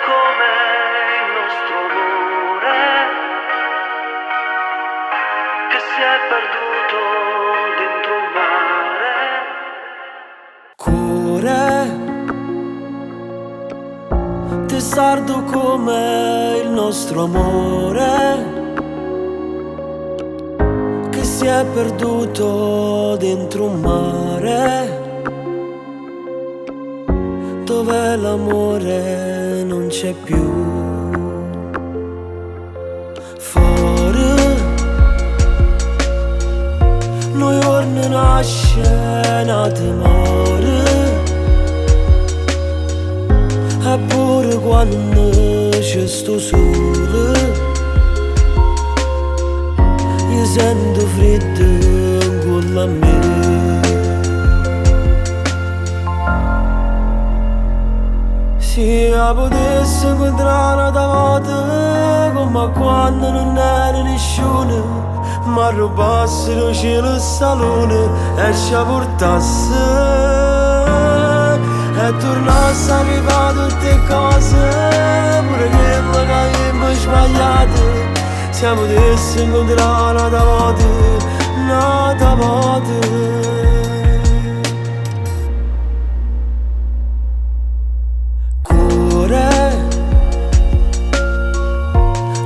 come il nostro amore che si è perduto dentro un mare. Cuore, testardo come il nostro amore che si è perduto dentro un mare, dove l'amore non c'è più. Fuori noi giorni nasce una timore, eppure quando c'è sto sole io sento freddo con la me. Se potessi incontrare una volta come quando non era nessuno, ma rubassero il cielo e salone e ci portasse e tornasse a rifare tutte cose, pure quello che abbiamo sbagliato. Se potessi incontrare una volta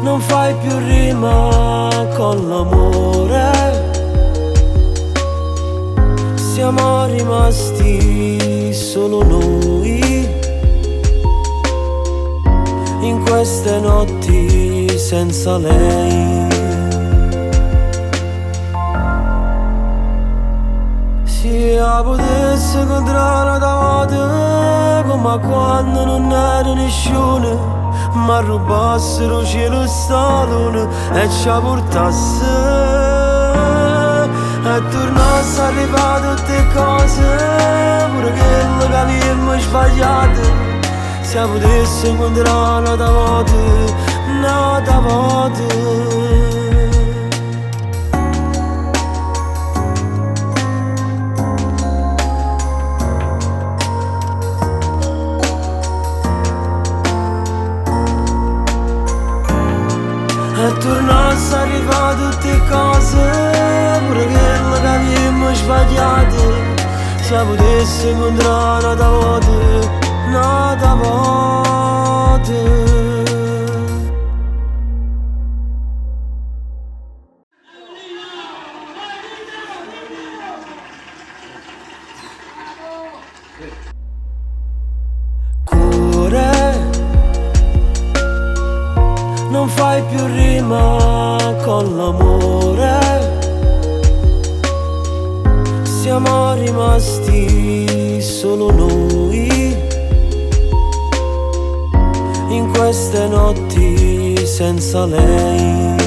non fai più rima con l'amore, siamo rimasti solo noi in queste notti senza lei. Se potessi incontrare una volta come quando non era nessuno, ma rubassero cielo e salone e ci portasse e tornasse a rifare tutte cose, pure quello che abbiamo sbagliato. Se potessi incontrare una volta e tornasse a rifare tutte cose, pure quello che abbiamo sbagliato. Se potessi incontrare una volta non fai più rima con l'amore, siamo rimasti solo noi in queste notti senza lei.